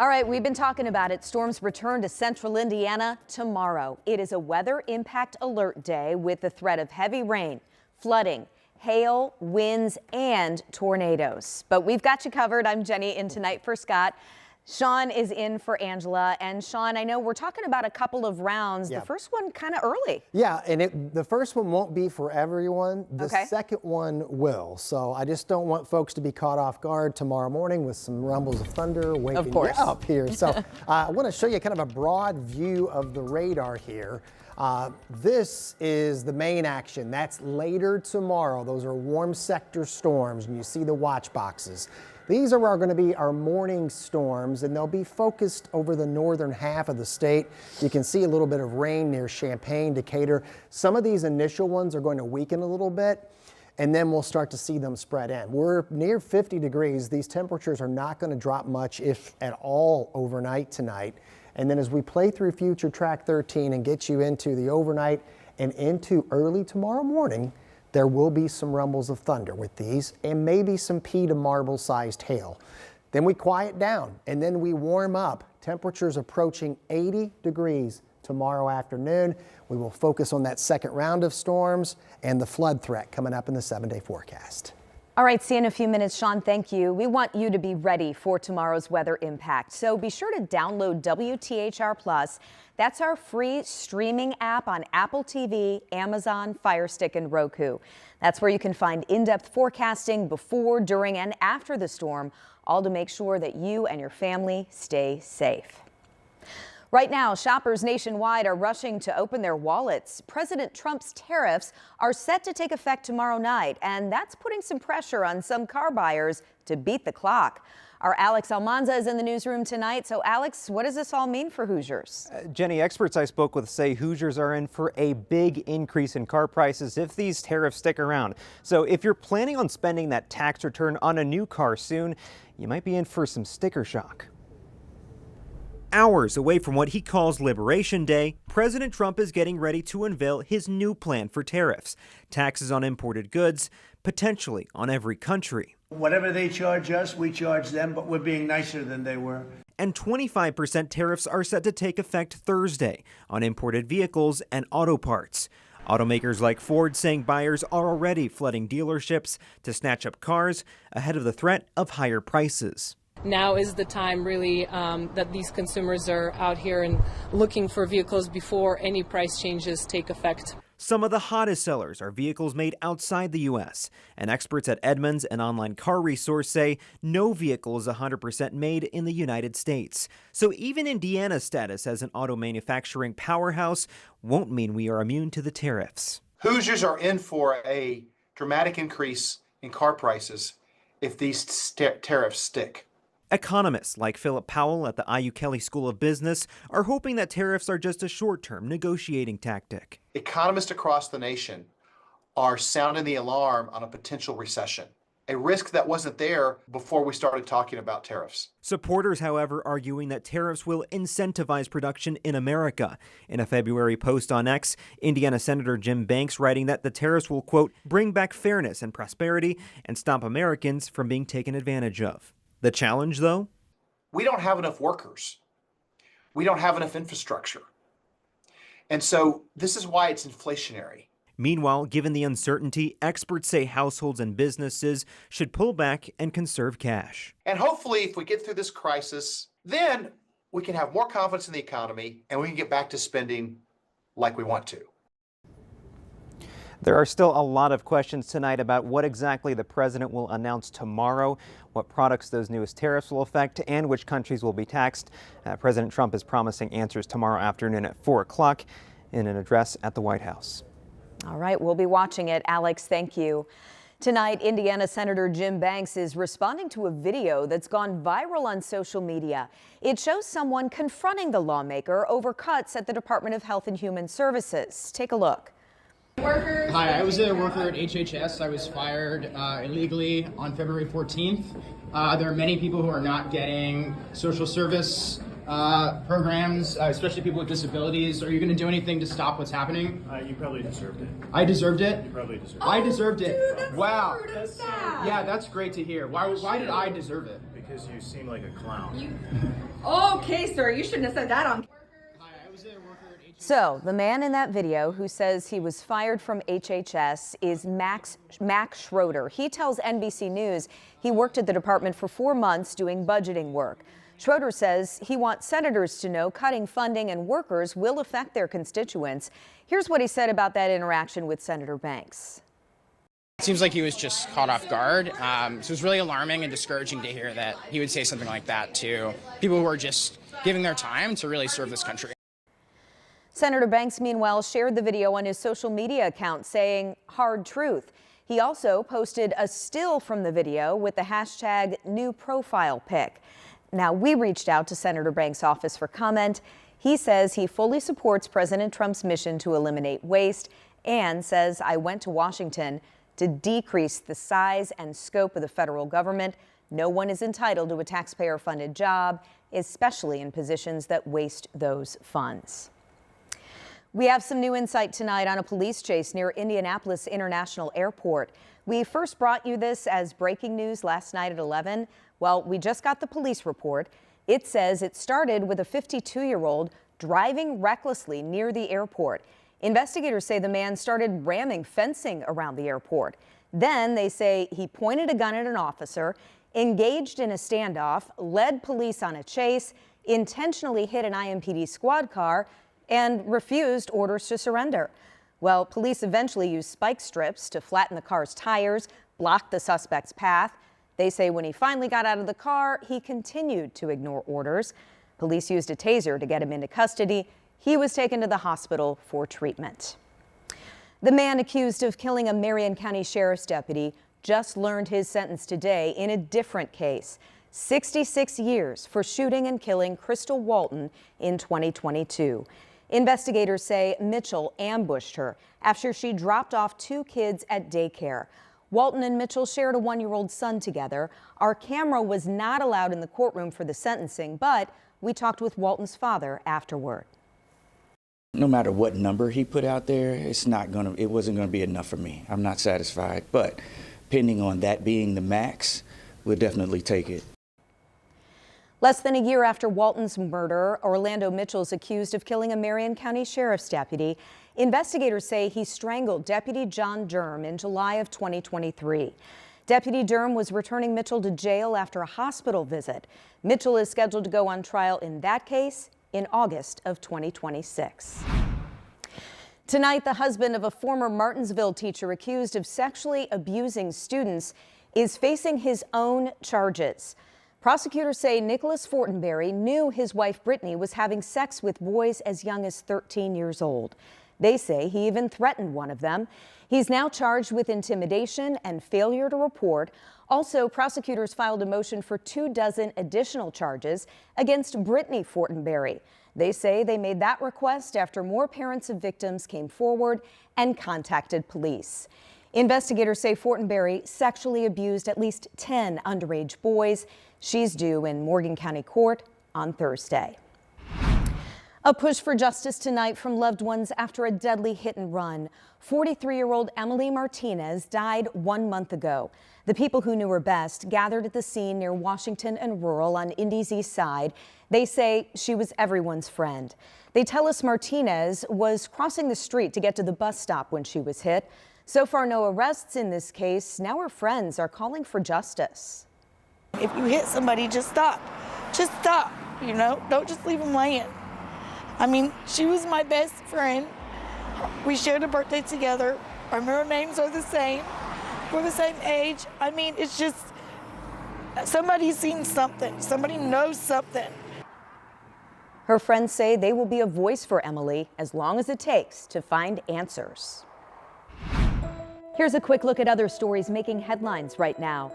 All right, we've been talking about it. Storms return to central Indiana tomorrow. It is a weather impact alert day with the threat of heavy rain, flooding, hail, winds, and tornadoes. But we've got you covered. I'm Jenny in tonight for Scott. Sean is in for Angela. And Sean, I know we're talking about a couple of rounds. The first one kind of early. Yeah, and the first one won't be for everyone. The second one will. So I just don't want folks to be caught off guard tomorrow morning with some rumbles of thunder waking you up here. So I want to show you kind of a broad view of the radar here. This is the main action. That's later tomorrow. Those are warm sector storms, and you see the watch boxes. These are going to be our morning storms, and they'll be focused over the northern half of the state. You can see a little bit of rain near Champaign, Decatur. Some of these initial ones are going to weaken a little bit, and then we'll start to see them spread in. We're near 50 degrees. These temperatures are not going to drop much, if at all, overnight tonight. And then as we play through future track 13 and get you into the overnight and into early tomorrow morning, there will be some rumbles of thunder with these and maybe some pea to marble sized hail. Then we quiet down and then we warm up. Temperatures approaching 80 degrees tomorrow afternoon. We will focus on that second round of storms and the flood threat coming up in the 7-day forecast. All right, see you in a few minutes, Sean. Thank you. We want you to be ready for tomorrow's weather impact. So be sure to download WTHR Plus. That's our free streaming app on Apple TV, Amazon, Fire Stick, and Roku. That's where you can find in-depth forecasting before, during, and after the storm, all to make sure that you and your family stay safe. Right now, shoppers nationwide are rushing to open their wallets. President Trump's tariffs are set to take effect tomorrow night, and that's putting some pressure on some car buyers to beat the clock. Our Alex Almanza is in the newsroom tonight. So, Alex, what does this all mean for Hoosiers? Jenny, experts I spoke with say Hoosiers are in for a big increase in car prices if these tariffs stick around. So if you're planning on spending that tax return on a new car soon, you might be in for some sticker shock. Hours away from what he calls Liberation Day, President Trump is getting ready to unveil his new plan for tariffs. Taxes on imported goods, potentially on every country. Whatever they charge us, we charge them, but we're being nicer than they were. And 25% tariffs are set to take effect Thursday on imported vehicles and auto parts. Automakers like Ford saying buyers are already flooding dealerships to snatch up cars ahead of the threat of higher prices. Now is the time really that these consumers are out here and looking for vehicles before any price changes take effect. Some of the hottest sellers are vehicles made outside the U.S., and experts at Edmunds, an online car resource, say no vehicle is 100% made in the United States. So even Indiana's status as an auto manufacturing powerhouse won't mean we are immune to the tariffs. Hoosiers are in for a dramatic increase in car prices if these tariffs stick. Economists like Philip Powell at the IU Kelley School of Business are hoping that tariffs are just a short-term negotiating tactic. Economists across the nation are sounding the alarm on a potential recession, a risk that wasn't there before we started talking about tariffs. Supporters, however, arguing that tariffs will incentivize production in America. In a February post on X, Indiana Senator Jim Banks writing that the tariffs will, quote, bring back fairness and prosperity and stop Americans from being taken advantage of. The challenge, though? We don't have enough workers. We don't have enough infrastructure. And so this is why it's inflationary. Meanwhile, given the uncertainty, experts say households and businesses should pull back and conserve cash. And hopefully, if we get through this crisis, then we can have more confidence in the economy and we can get back to spending like we want to. There are still a lot of questions tonight about what exactly the president will announce tomorrow, what products those newest tariffs will affect, and which countries will be taxed. President Trump is promising answers tomorrow afternoon at 4 o'clock in an address at the White House. All right, we'll be watching it. Alex, thank you. Tonight, Indiana Senator Jim Banks is responding to a video that's gone viral on social media. It shows someone confronting the lawmaker over cuts at the Department of Health and Human Services. Take a look. Hi, I was a worker at HHS. I was fired illegally on February 14th. There are many people who are not getting social service programs, especially people with disabilities. Are you going to do anything to stop what's happening? You probably deserved it. I deserved it? You probably deserved it. I deserved it. Dude, wow. So Yeah, that's great to hear. Why did I deserve it? because you seem like a clown. Okay, sir, you shouldn't have said that on. So the man in that video who says he was fired from HHS is Max Schroeder. He tells NBC News he worked at the department for 4 months doing budgeting work. Schroeder says he wants senators to know cutting funding and workers will affect their constituents. Here's what he said about that interaction with Senator Banks. It seems like he was just caught off guard. So it was really alarming and discouraging to hear that he would say something like that to people who are just giving their time to really serve this country. Senator Banks, meanwhile, shared the video on his social media account saying hard truth. He also posted a still from the video with the hashtag new profile pic. Now, we reached out to Senator Banks' office for comment. He says he fully supports President Trump's mission to eliminate waste and says, I went to Washington to decrease the size and scope of the federal government. No one is entitled to a taxpayer-funded job, especially in positions that waste those funds. We have some new insight tonight on a police chase near Indianapolis International Airport. We first brought you this as breaking news last night at 11. Well, we just got the police report. It says it started with a 52-year-old driving recklessly near the airport. Investigators say the man started ramming fencing around the airport. Then they say he pointed a gun at an officer, engaged in a standoff, led police on a chase, intentionally hit an IMPD squad car, and refused orders to surrender. Well, police eventually used spike strips to flatten the car's tires, block the suspect's path. They say when he finally got out of the car, he continued to ignore orders. Police used a taser to get him into custody. He was taken to the hospital for treatment. The man accused of killing a Marion County Sheriff's deputy just learned his sentence today in a different case. 66 years for shooting and killing Crystal Walton in 2022. Investigators say Mitchell ambushed her after she dropped off 2 kids at daycare. Walton and Mitchell shared a 1-year-old son together. Our camera was not allowed in the courtroom for the sentencing, but we talked with Walton's father afterward. No matter what number he put out there, it wasn't gonna be enough for me. I'm not satisfied, but depending on that being the max, we'll definitely take it. Less than a year after Walton's murder, Orlando Mitchell is accused of killing a Marion County Sheriff's deputy. Investigators say he strangled Deputy John Durham in July of 2023. Deputy Durham was returning Mitchell to jail after a hospital visit. Mitchell is scheduled to go on trial in that case in August of 2026. Tonight, the husband of a former Martinsville teacher accused of sexually abusing students is facing his own charges. Prosecutors say Nicholas Fortenberry knew his wife Brittany was having sex with boys as young as 13 years old. They say he even threatened one of them. He's now charged with intimidation and failure to report. Also, prosecutors filed a motion for 24 additional charges against Brittany Fortenberry. They say they made that request after more parents of victims came forward and contacted police. Investigators say Fortenberry sexually abused at least 10 underage boys. She's due in Morgan County Court on Thursday. A push for justice tonight from loved ones after a deadly hit and run. 43-year-old Emily Martinez died 1 month ago. The people who knew her best gathered at the scene near Washington and Rural on Indy's east side. They say she was everyone's friend. They tell us Martinez was crossing the street to get to the bus stop when she was hit. So far, no arrests in this case. Now her friends are calling for justice. If you hit somebody, just stop. Just stop, you know? Don't just leave them laying. I mean, she was my best friend. We shared a birthday together. Our middle names are the same. We're the same age. I mean, it's just, somebody's seen something. Somebody knows something. Her friends say they will be a voice for Emily as long as it takes to find answers. Here's a quick look at other stories making headlines right now.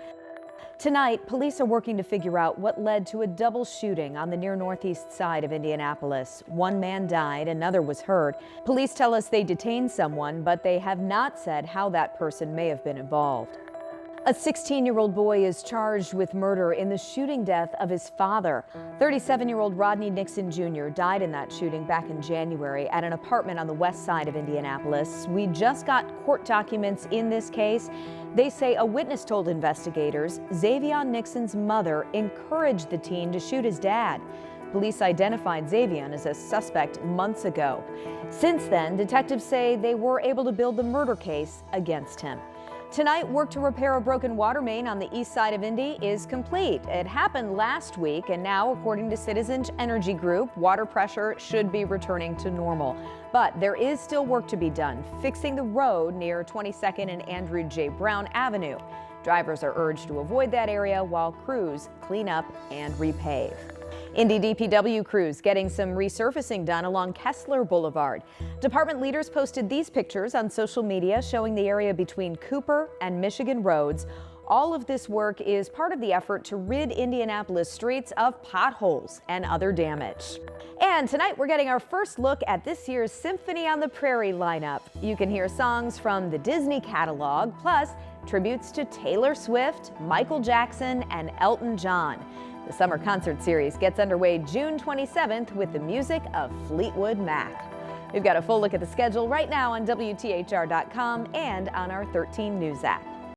Tonight, police are working to figure out what led to a double shooting on the near northeast side of Indianapolis. One man died, another was hurt. Police tell us they detained someone, but they have not said how that person may have been involved. A 16-year-old boy is charged with murder in the shooting death of his father. 37-year-old Rodney Nixon Jr. died in that shooting back in January at an apartment on the west side of Indianapolis. We just got court documents in this case. They say a witness told investigators Xavion Nixon's mother encouraged the teen to shoot his dad. Police identified Xavion as a suspect months ago. Since then, detectives say they were able to build the murder case against him. Tonight, work to repair a broken water main on the east side of Indy is complete. It happened last week, and now, according to Citizens Energy Group, water pressure should be returning to normal. But there is still work to be done, fixing the road near 22nd and Andrew J. Brown Avenue. Drivers are urged to avoid that area while crews clean up and repave. Indy DPW crews getting some resurfacing done along Kessler Boulevard. Department leaders posted these pictures on social media showing the area between Cooper and Michigan roads. All of this work is part of the effort to rid Indianapolis streets of potholes and other damage. And tonight we're getting our first look at this year's Symphony on the Prairie lineup. You can hear songs from the Disney catalog, plus tributes to Taylor Swift, Michael Jackson, and Elton John. The summer concert series gets underway June 27th with the music of Fleetwood Mac. We've got a full look at the schedule right now on WTHR.com and on our 13 News app.